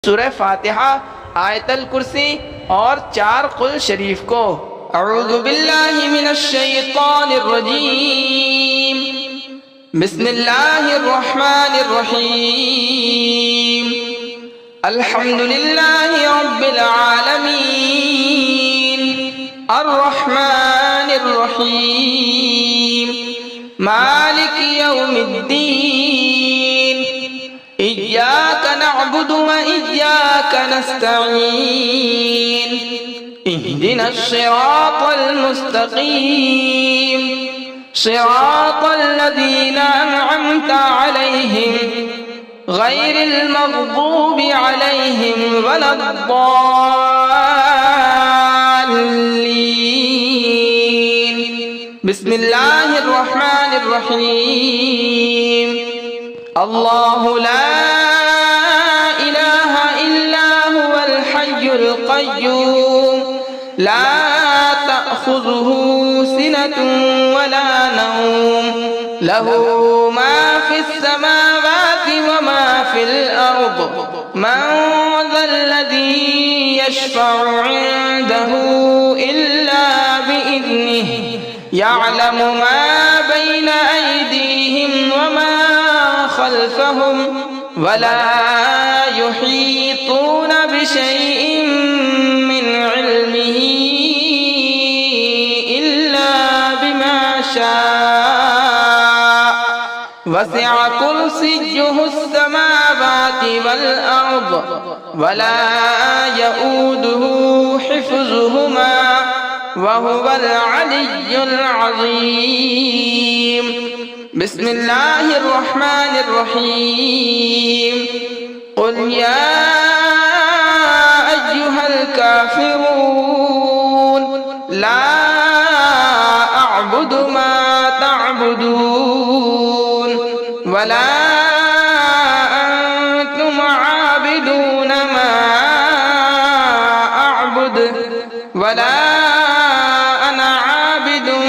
सूरह फातिहा, आयतल कुर्सी और 4 कुल शरीफ को। अऊज़ु बिल्लाहि मिनश शैतानिर रजीम, बिस्मिल्लाहिर रहमानिर रहीम, अल्हम्दुलिल्लाहि रब्बिल आलमीन, अर्रहमानिर रहीम, मालिकि यौमिद्दीन, इय्याका नअबुदु व इय्याका नस्तईन, इहदिनश सिरातल मुस्तकीम, सिरातल लज़ीना अनअमता अलैहिम, गैरिल मग़दूबि अलैहिम वलद्दाल्लीन। बिस्मिल्लाहिर रहमानिर रहीम। अल्लाहु ला इलाहा इल्ला हुवल हय्युल क़य्यूम, ला तअख़ुज़ुहु सिनतुन वला नौम, लहू मा फिस समावाति व मा फिल अर्द, मन ज़ल्लज़ी यशफ़अु इंदहु इल्ला बिइज़निहि, यअलमु मा बैन अयदीहिम व मा खल्फहुम वला युहीतून बिशैइन मिन इल्मिही इल्ला बिमा शाअ, वसिअ कुर्सिय्युहुस समावाति वल अर्द, वला यऊदुहु हिफ्ज़ुहुमा व हुवल अलिय्युल अज़ीम। बिस्मिल्लाहिर रहमानिर रहीम। क़ुल या अय्युहल काफ़िरून, ला अअबुदु मा तअबुदून, वला अंतुम आबिदून मा अअबुद, वला अना आबिदुम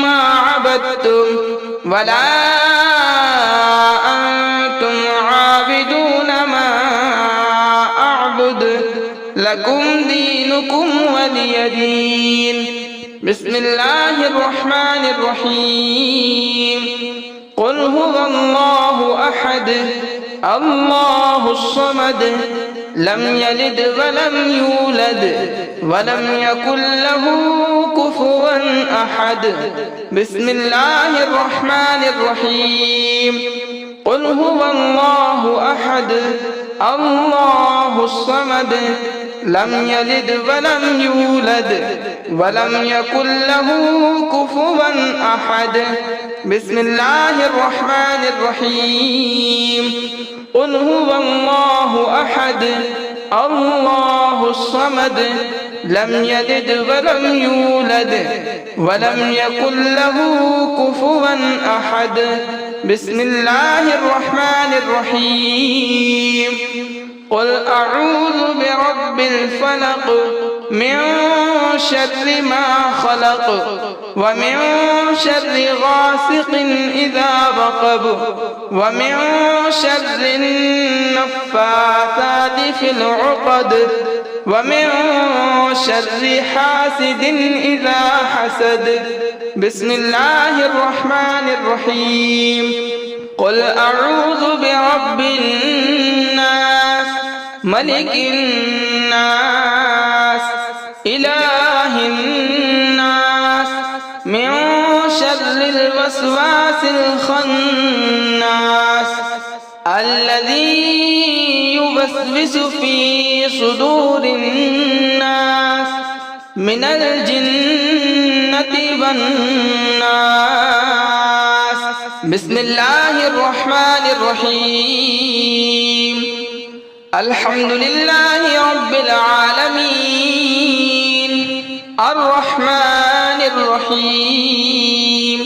मा अबदतुम, वला अंतुम आबिदून मा अअबुद, लकुम दीनुकुम वलिय दीन। बिस्मिल्लाहिर रहमानिर रहीम। क़ुल हुवल्लाहु अहद, अल्लाहुस समद, लम यलिद वलम यूलद वलम यकुल लहू कुफुवन अहद। बिस्मिल्लाहिर रहमानिर रहीम। क़ुल हुवल्लाहु अहद, अल्लाहुस समद, लम यलिद वलम यूलद वलम यकुल लहू कुफुवन अहद। बिस्मिल्लाहिर रहमानिर रहीम। क़ुल हुवल्लाहु अहद, अल्लाहुस समद, लम यलिद वलम यूलद वलम यकुल लहू कुफुवन अहद। बिस्मिल्लाहिर रहमानिर रहीम। क़ुल अऊज़ु बिरब्बिल फ़लक़, मिन शर्रि मा ख़लक़, व मिन शर्रि गासिक़िन इज़ा वक़ब, व मिन शर्रिन नफ़्फ़ाथाति फ़िल उक़द, व मिन शर्रि हासिदिन इज़ा हसद। बिस्मिल्लाहिर रहमानिर रहीम। क़ुल अऊज़ु बिरब्बिन नास, मलिकिन नास, इलाहिन नास, मिन शर्रिल वस्वासिल खन्नास, अल्लज़ी युवस्विसु फ़ी सुदूरिन नास, मिनल जिन्नति वन नास। बिस्मिल्लाहिर रहमानिर रहीम। अल्हम्दुलिल्लाहि रब्बिल आलमीन, अर्रहमानिर रहीम,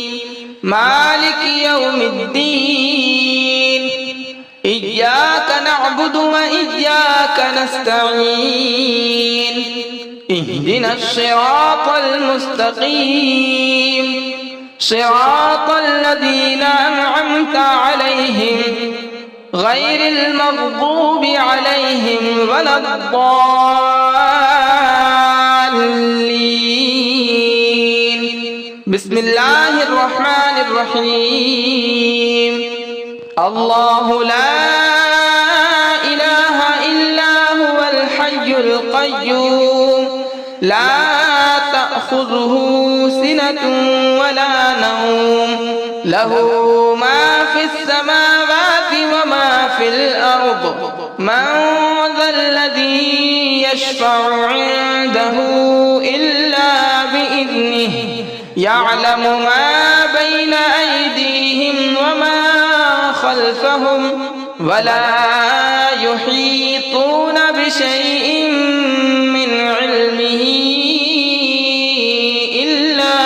मालिकि यौमिद्दीन, इय्याका नअबुदु व इय्याका नस्तईन, इहदिनश सिरातल मुस्तकीम, सिरातल लज़ीना अनअमता अलैहिम, غير المغضوب عليهم ولا الضالين. بسم الله الرحمن الرحيم. الله لا إله إلا هو الحي القيوم لا تأخذه سنة ولا نوم له ما في السماوات وما في الأرض من ذا الذي يشفع عنده إلا بإذنه يعلم ما بين أيديهم وما خلفهم ولا يحيطون بشيء من علمه إلا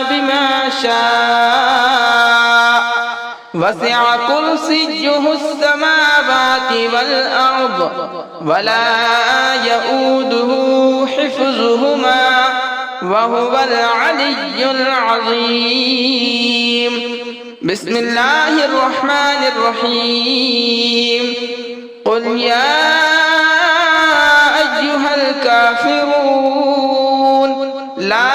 بما شاء وسع كرسيه السماوات والأرض ولا يؤوده حفظهما وهو العلي العظيم. بسم الله الرحمن الرحيم. قل يا أيها الكافرون لا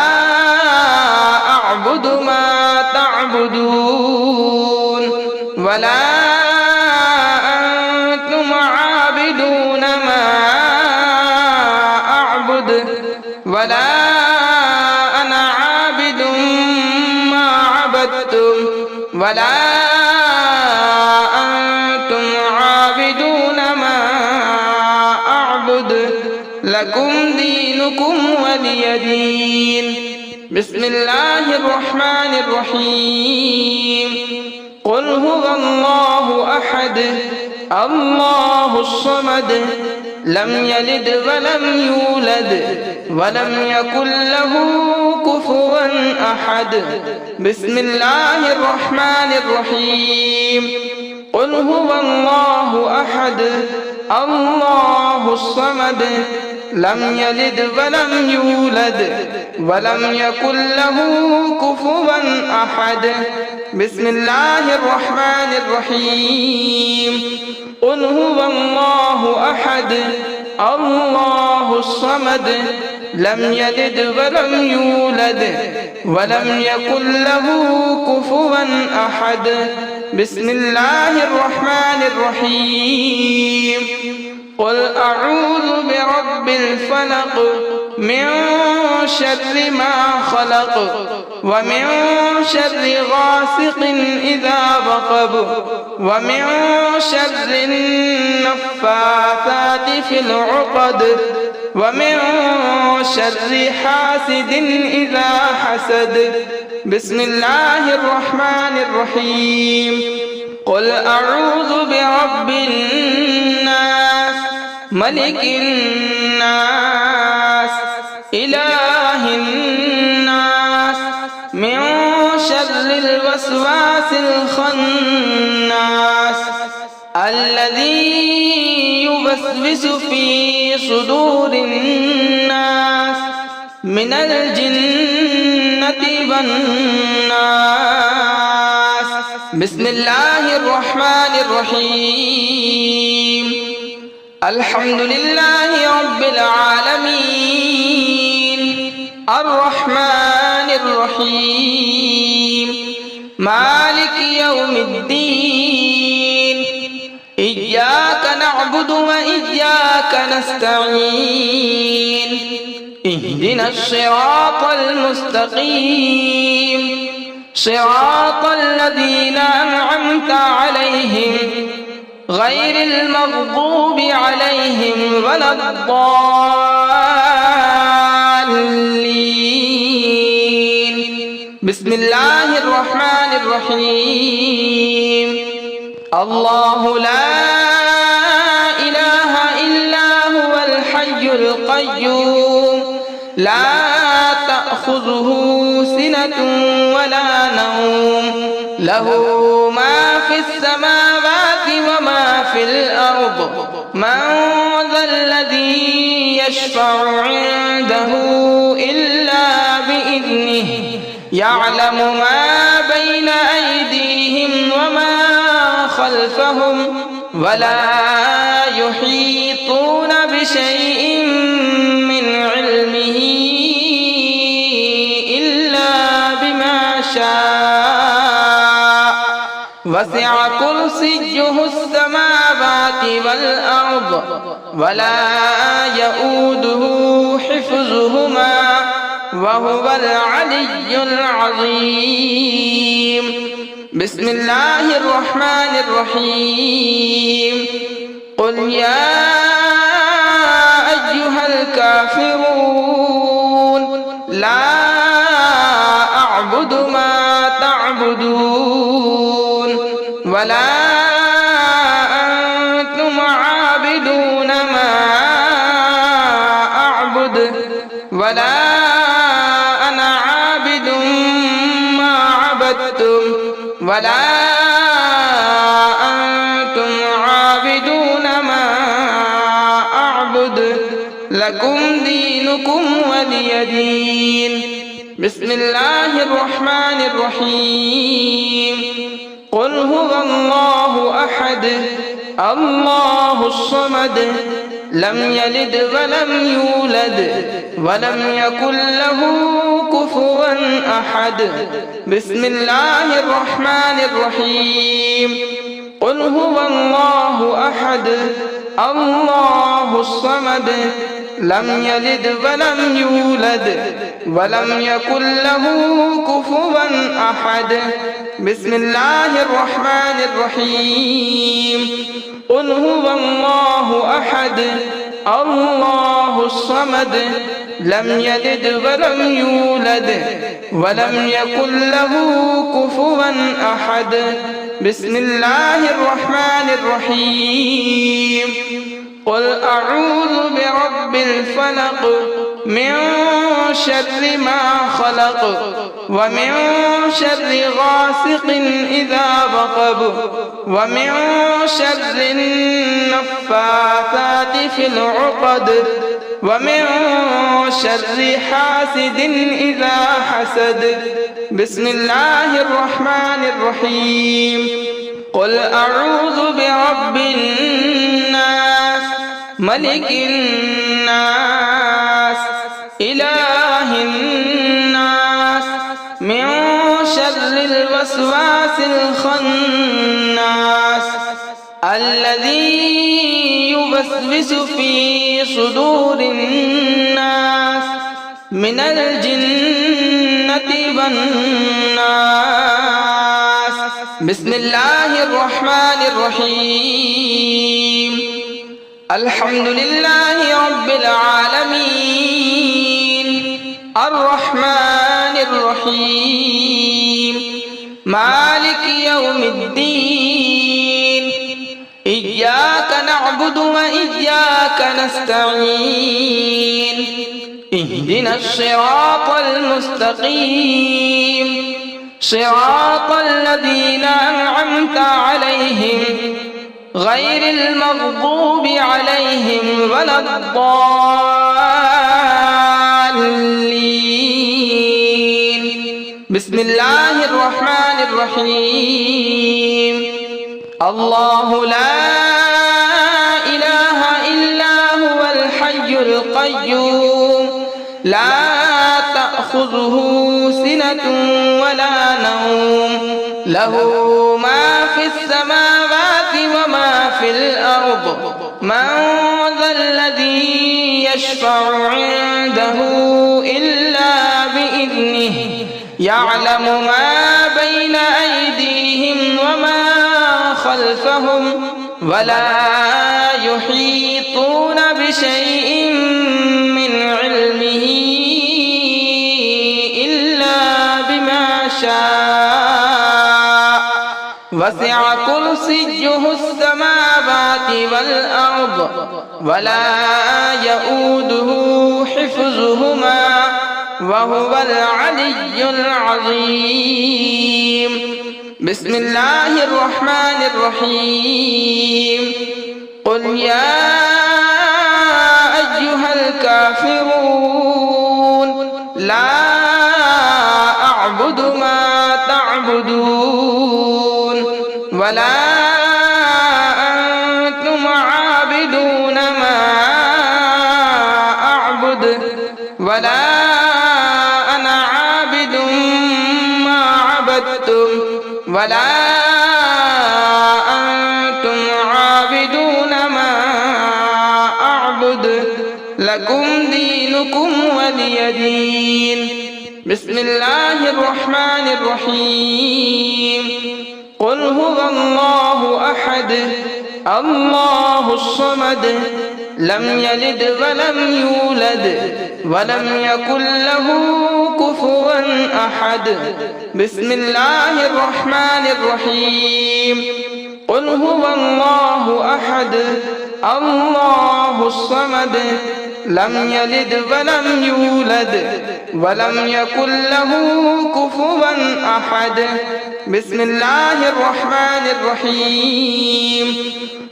أعبد ما تعبدون ولا أنتم عابدون ما أعبد ولا أنا عابد ما عبدتم ولا أنتم عابدون ما أعبد لكم دينكم ولي دين. بسم الله الرحمن الرحيم. قل هو الله أحد الله الصمد لم يلد ولم يولد ولم يكن له كفوا أحد. بسم الله الرحمن الرحيم. قل هو الله أحد الله الصمد لم يلد ولم يولد ولم يكن له كفوا أحد. بسم الله الرحمن الرحيم. قل هو الله أحد الله الصمد لم يلد ولم يولد ولم يكن له كفوا أحد. بسم الله الرحمن الرحيم. قل أعوذ برب الفلق من شر ما خلق ومن شر غاسق إذا وقب ومن شر النفاثات في العقد ومن شر حاسد إذا حسد. بسم الله الرحمن الرحيم. قل أعوذ برب الناس ملك الناس إله الناس من شر الوسواس الخناس الذي يوسوس في صدور الناس من الجنة والناس. بسم الله الرحمن الرحيم. الحمد لله رب العالمين الرحمن الرحيم مالك يوم الدين إياك نعبد وإياك نستعين اهدنا الصراط المستقيم صراط الذين أنعمت عليهم غير المغضوب عليهم ولا الضالين. بسم الله الرحمن الرحيم. الله لا إله إلا هو الحي القيوم لا تأخذه سنة ولا نوم له ما في السماوات وما في الأرض من ذا الذي يشفع عنده إلا بإذنه يعلم ما بين أيديهم وما خلفهم ولا يحيطون بشيء من علمه إلا بما شاء وسع كرسيه السماوات والأرض ولا يؤوده حفظهما وهو العلي العظيم. بسم الله الرحمن الرحيم. قل يا أيها الكافرون لا أعبد ما تعبدون ولا أنتم عابدون ما أعبد ولا أنا عابد ما عبدتم ولا أنتم عابدون ما أعبد لكم دينكم ولي دين. بسم الله الرحمن الرحيم. قل هو الله أحد الله الصمد لم يلد ولم يولد ولم يكن له كفوا أحد. بسم الله الرحمن الرحيم. قل هو الله أحد الله الصمد لم يلد ولم يولد ولم يكن له كفوا أحد. بسم الله الرحمن الرحيم. قل هو الله أحد الله الصمد لم يلد ولم يولد ولم يكن له كفوا أحد. بسم الله الرحمن الرحيم. قل أعوذ برب الفلق من شر ما خلق ومن شر غاسق إذا وقب ومن شر النفاثات في العقد ومن شر حاسد إذا حسد. بسم الله الرحمن الرحيم. قل أعوذ برب الناس ملك الناس إله الناس من شر الوسواس الخناس الذي يوسوس في صدور الناس من الجنة والناس. بسم الله الرحمن الرحيم. الحمد لله رب العالمين الرحمن الرحيم مالك يوم الدين إياك نعبد وإياك نستعين اهدنا الصراط المستقيم صراط الذين أنعمت عليهم غير المغضوب عليهم ولا الضالين. بسم الله الرحمن الرحيم. الله لا إله إلا هو الحي القيوم لا تأخذه سنة ولا نوم له ما في السماوات وما في الأرض من ذا الذي يشفع عنده إلا بإذنه يعلم ما بين أيديهم وما خلفهم ولا يحيطون بشيء من علمه إلا بما شاء وسع كرسيه السماوات والأرض ولا يؤوده حفظهما وهو العلي العظيم. بسم الله الرحمن الرحيم. قل يا أيها الكافرون لا أعبد ما تعبدون ولا ولا أنتم عابدون ما أعبد لكم دينكم ولي دين بسم الله الرحمن الرحيم قل هو الله أحد الله الصمد لم يلد ولم يولد ولم يكن له كفوا أحد بسم الله الرحمن الرحيم قل هو الله أحد الله الصمد لم يلد ولم يولد ولم يكن له كفوا أحد بسم الله الرحمن الرحيم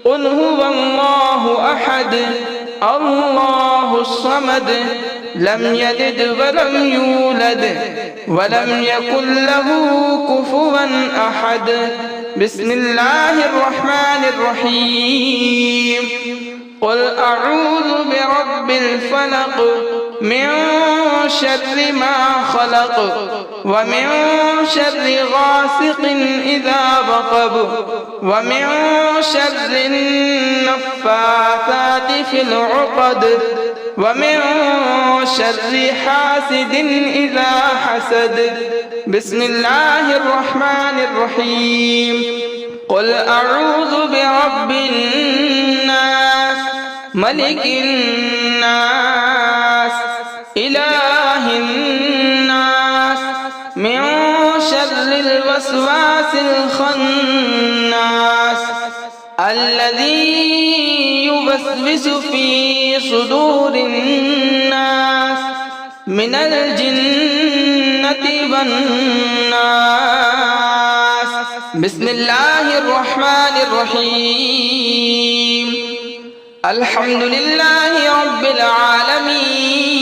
قل هو الله أحد الله الصمد لم يلد ولم يولد ولم يكن له كفوا أحد بسم الله الرحمن الرحيم قل أعوذ برب الفلق من شر ما خلق ومن شر غاسق إذا وقب ومن شر النفاثات في العقد ومن شر حاسد إذا حسد بسم الله الرحمن الرحيم قل أعوذ برب الناس ملك الناس إله الناس من شر الوسواس الخناس الذي يوسوس في صدور الناس من الجنة والناس بسم الله الرحمن الرحيم الحمد لله رب العالمين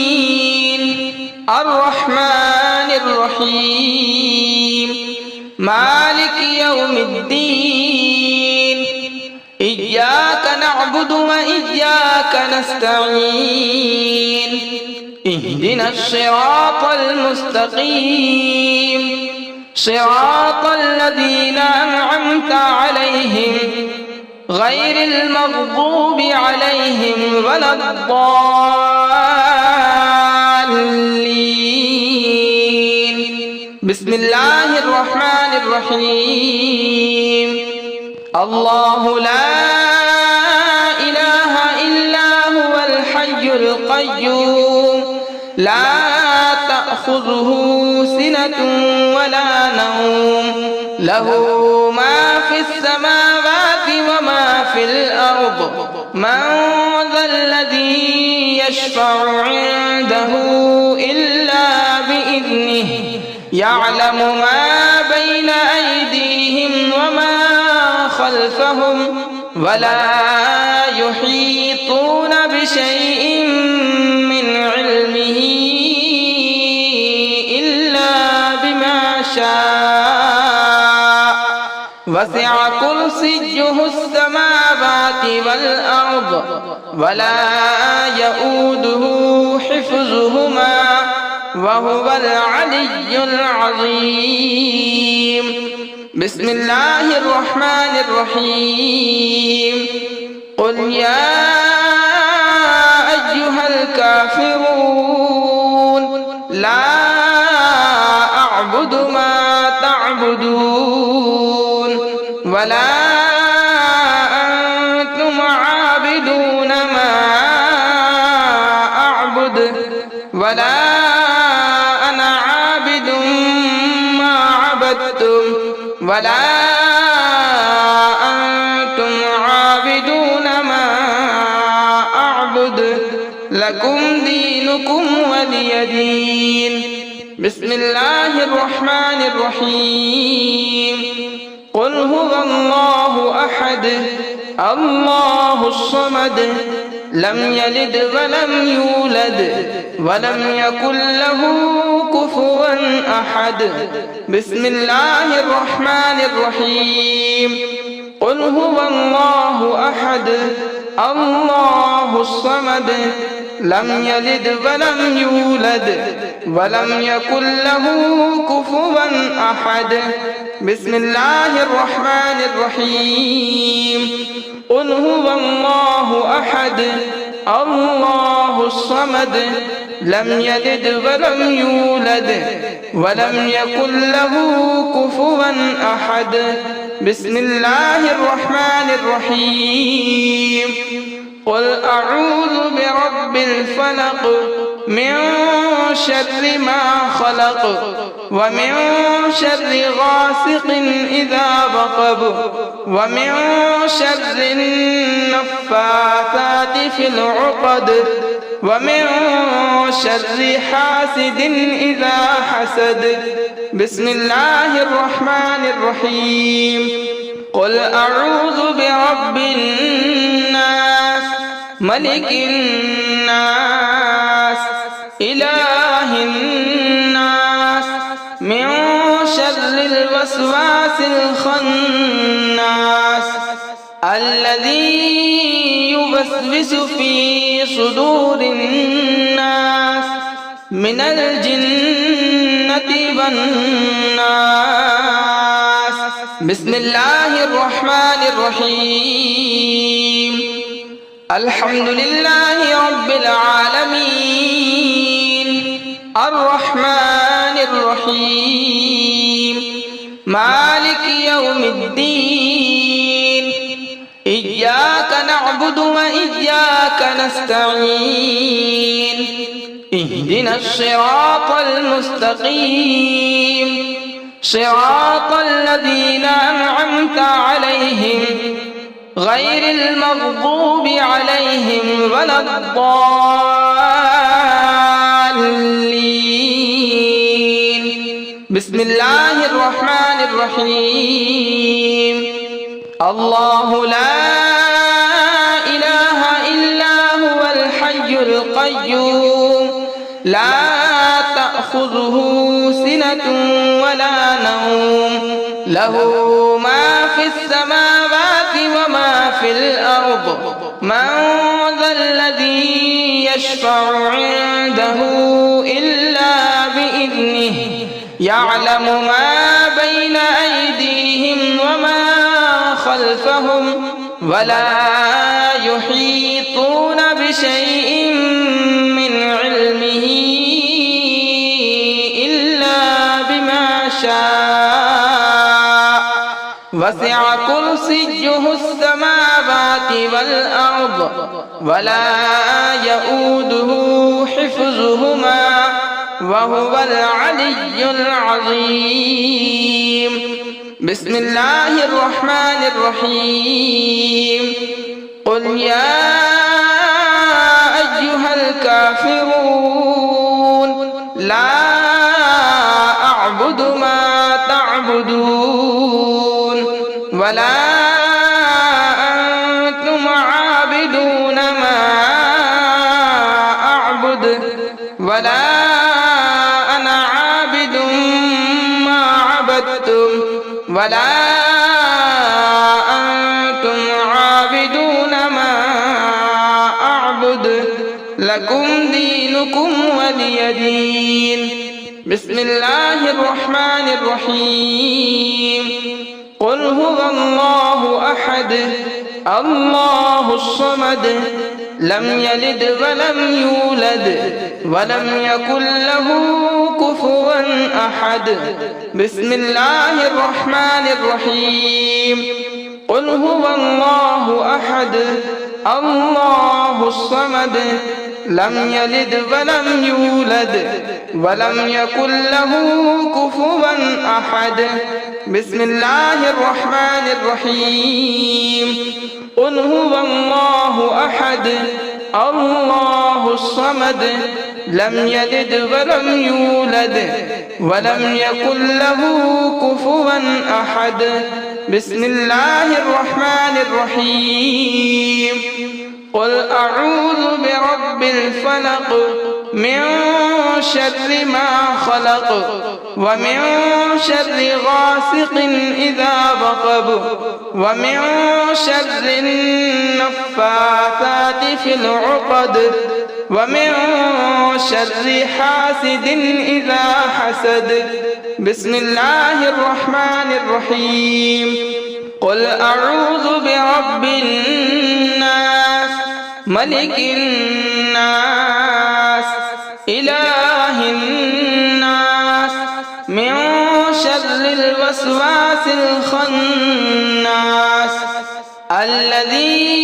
الرحمن الرحيم مالك يوم الدين إياك نعبد وإياك نستعين اهدنا الصراط المستقيم صراط الذين أنعمت عليهم غير المغضوب عليهم ولا الضالين بسم الله الرحمن الرحيم الله لا إله إلا هو الحي القيوم لا تأخذه سنة ولا نوم له ما في السماوات وما في الأرض من ذا الذي يشفع عنده إلا بإذنه يعلم ما بين أيديهم وما خلفهم ولا يحيطون بشيء من علمه إلا بما شاء وسع كرسيه السماوات والأرض ولا يؤوده حفظهما وهو العلي العظيم بسم الله الرحمن الرحيم قل يا أيها الكافرون لا أعبد ما تعبدون ولا أنتم عابدون ما أعبد ولا أنا عابد ما عبدتم ولا أنتم عابدون ما أعبد لكم دينكم ولي دين بسم الله الرحمن الرحيم قل هو الله أحد الله الصمد لم يلد ولم يولد ولم يكن له كفوا أحد بسم الله الرحمن الرحيم قل هو الله أحد الله الصمد لم يلد ولم يولد ولم يكن له كفوا أحد. بسم الله الرحمن الرحيم. قل هو الله أحد الله الصمد لم يلد ولم يولد ولم يكن له كفوا أحد. بسم الله الرحمن الرحيم. قل أعوذ برب الفلق من شر ما خلق ومن شر غاسق إذا وقب ومن شر النفاثات في العقد ومن شر حاسد إذا حسد. بسم الله الرحمن الرحيم. قل أعوذ برب الناس ملك الناس إله الناس من شر الوسواس الخناس الذي يوسوس في صدور الناس من الجنة والناس. بسم الله الرحمن الرحيم. الحمد لله رب العالمين الرحمن الرحيم مالك يوم الدين إياك نعبد وإياك نستعين اهدنا الصراط المستقيم صراط الذين أنعمت عليهم غير المغضوب عليهم ولا الضالين. بسم الله الرحمن الرحيم. الله لا إله إلا هو الحي القيوم لا تأخذه سنة ولا نوم له ما في السماوات وما في الأرض. من ذا الذي يشفع عنده إلا بإذنه يعلم ما بين أيديهم وما خلفهم ولا يحيطون بشيء من علمه إلا بما شاء وسع كرسيه السماوات والأرض ولا يؤوده حفظهما وهو العلي العظيم. بسم الله الرحمن الرحيم. قل يا أيها الكافرون لا أعبد ما تعبدون ولا أنتم عابدون ما أعبد ولا أنا عابد ما عبدتم ولا أنتم عابدون ما أعبد لكم دينكم ولي دين. بسم الله الرحمن الرحيم. قل هو الله أحد الله الصمد لم يلد ولم يولد ولم يكن له كفوا أحد. بسم الله الرحمن الرحيم. قل هو الله أحد الله الصمد لم يلد ولم يولد ولم يكن له كفوا أحد. بسم الله الرحمن الرحيم. قل هو الله أحد الله الصمد لم يلد ولم يولد ولم يكن له كفوا أحد. بسم الله الرحمن الرحيم. قل أعوذ برب الفلق من شر ما خلق ومن شر غاسق إذا وقب ومن شر النفاثات في العقد ومن شر حاسد إذا حسد بسم الله الرحمن الرحيم قل أعوذ برب الناس ملك الناس إله الناس من شر الوسواس الخناس الذي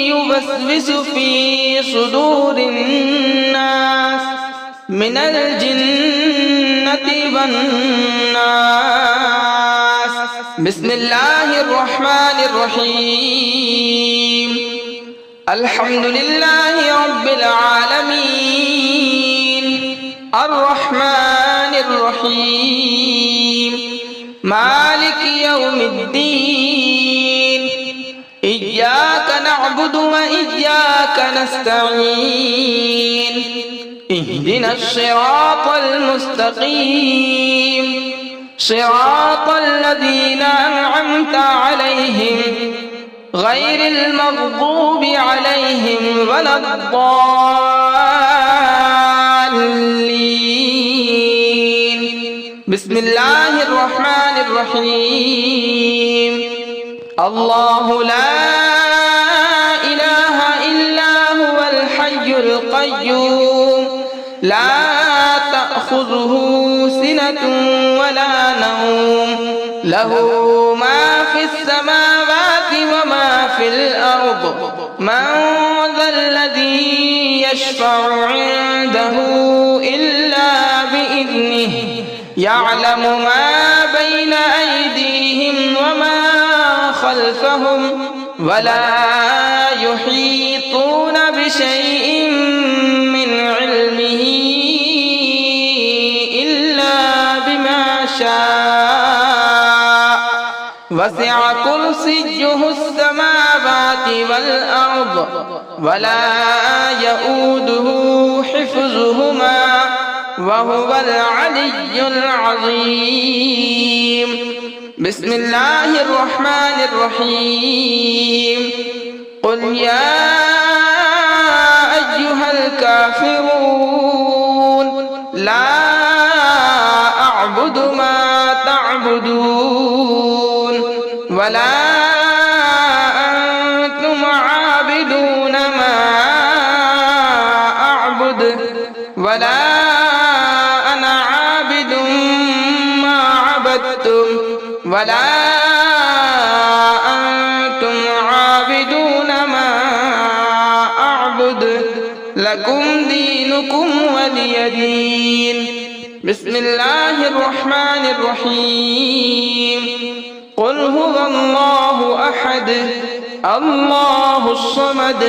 يوسوس في صدور الناس من الجنة والناس بسم الله الرحمن الرحيم الحمد لله رب العالمين الرحمن الرحيم مالك يوم الدين إياك نعبد وإياك نستعين اهدنا الصراط المستقيم صراط الذين أنعمت عليهم غير المغضوب عليهم ولا الضالين بسم الله الرحمن الرحيم الله لا إله إلا هو الحي القيوم لا تأخذه سنة ولا نوم له ما في السماوات وما في الأرض من ذا الذي يشفع عنده إلا بإذنه يعلم ما بين أيديهم وما خلفهم ولا يحيطون بشيء من علمه إلا بما شاء وسع كرسيه السماوات والأرض ولا يؤوده حفظهما وهو العلي العظيم بسم الله الرحمن الرحيم قل يا أيها الكافرون لا أعبد ما تعبدون ولا أنتم عابدون ما أعبد ولا أنا عابد ما عبدتم ولا أنتم عابدون ما أعبد لكم دينكم ولي دين بسم الله الرحمن الرحيم قل هو الله أحد الله الصمد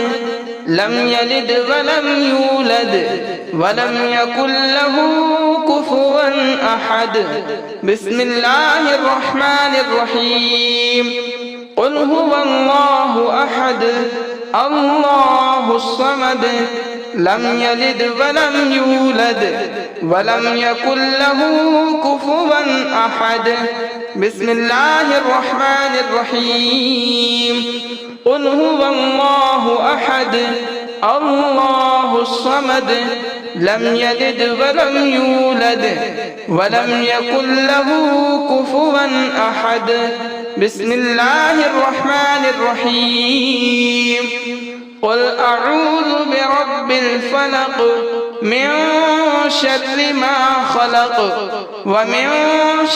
لم يلد ولم يولد ولم يكن له كفوا أحد بسم الله الرحمن الرحيم قل هو الله أحد الله الصمد لم يلد ولم يولد ولم يكن له كفوا أحد بسم الله الرحمن الرحيم قل هو الله أحد الله الصمد لم يلد ولم يولد ولم يكن له كفوا أحد بسم الله الرحمن الرحيم قل أعوذ برب الفلق من شر ما خلق ومن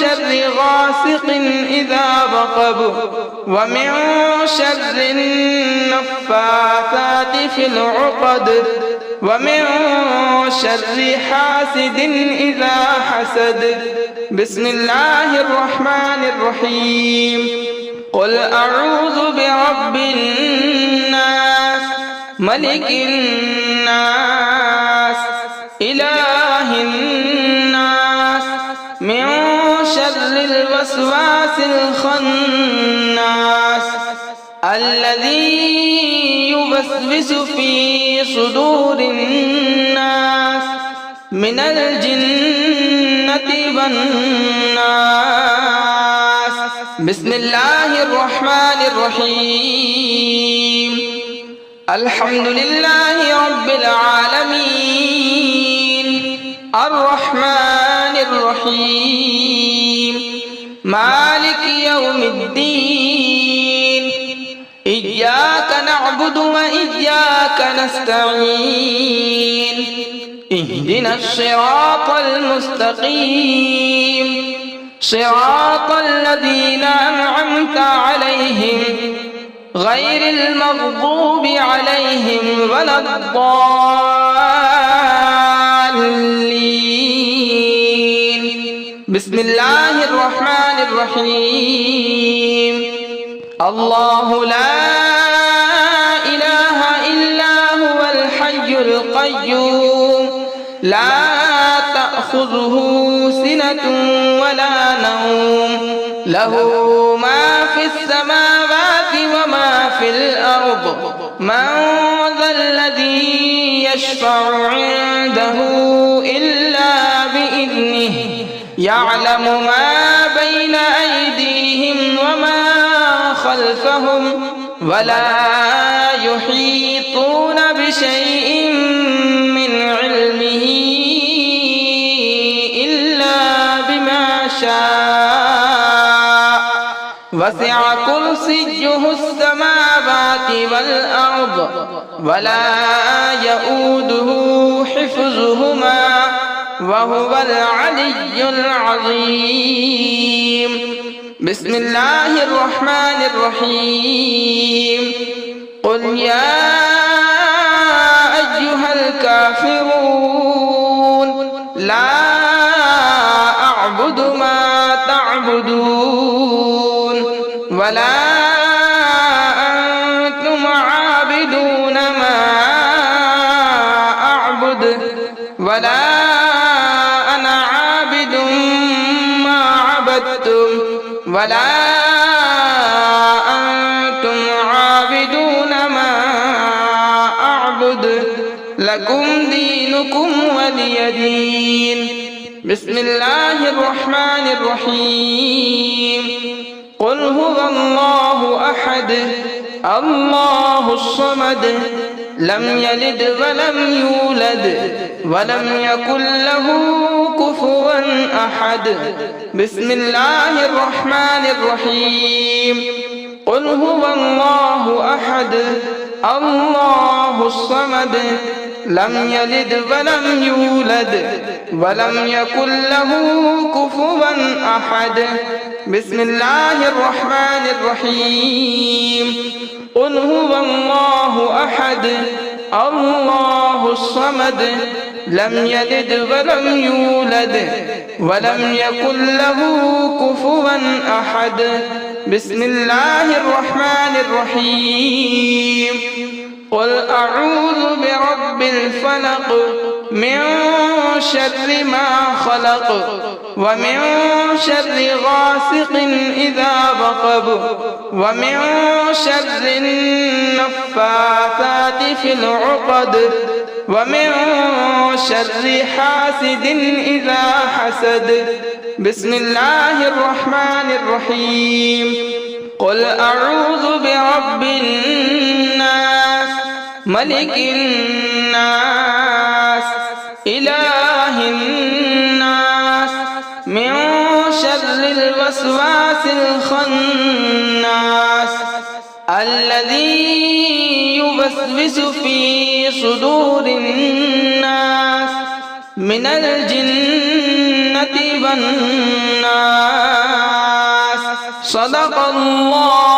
شر غاسق إذا وقب ومن شر النفاثات في العقد ومن شر حاسد إذا حسد بسم الله الرحمن الرحيم قل أعوذ برب الناس ملك الناس إله الناس من شر الوسواس الخناس الذي يوسوس في صدور الناس من الجنة والناس بسم الله الرحمن الرحيم الحمد لله رب العالمين الرحمن الرحيم مالك يوم الدين إياك نعبد وإياك نستعين اهدنا الصراط المستقيم صراط الذين أنعمت عليهم غير المغضوب عليهم ولا الضالين. بسم الله الرحمن الرحيم. الله لا إله إلا هو الحي القيوم لا تأخذه سنة ولا نوم له ما في السماوات وما في الأرض من ذا الذي يشفع عنده إلا بإذنه يعلم ما بين أيديهم وما خلفهم ولا يحيطون بشيء من علمه إلا بما شاء وسع كرسيه السماوات والأرض ولا يؤوده حفظهما وهو العلي العظيم. بسم الله الرحمن الرحيم. قل يا أيها الكافرون لا أعبد ما تعبدون ولا أنتم عابدون ما أعبد ولا أنا عابد ما عبدتم ولا أنتم عابدون ما أعبد لكم دينكم ولي دين. بسم الله الرحمن الرحيم. قل هو الله أحد الله الصمد لم يلد ولم يولد ولم يكن له كفوا أحد. بسم الله الرحمن الرحيم. قل هو الله أحد الله الصمد لم يلد ولم يولد ولم يكن له كفوا أحد. بسم الله الرحمن الرحيم. قل هو الله أحد الله الصمد لم يلد ولم يولد ولم يكن له كفوا أحد. بسم الله الرحمن الرحيم. قل أعوذ برب الفلق من شر ما خلق ومن شر غاسق إذا وقب ومن شر النفاثات في العقد ومن شر حاسد إذا حسد. بسم الله الرحمن الرحيم. قل أعوذ برب الناس ملك الناس إله الناس من شر الوسواس الخناس الذي يوسوس في صدور الناس من الجنة والناس. صدق الله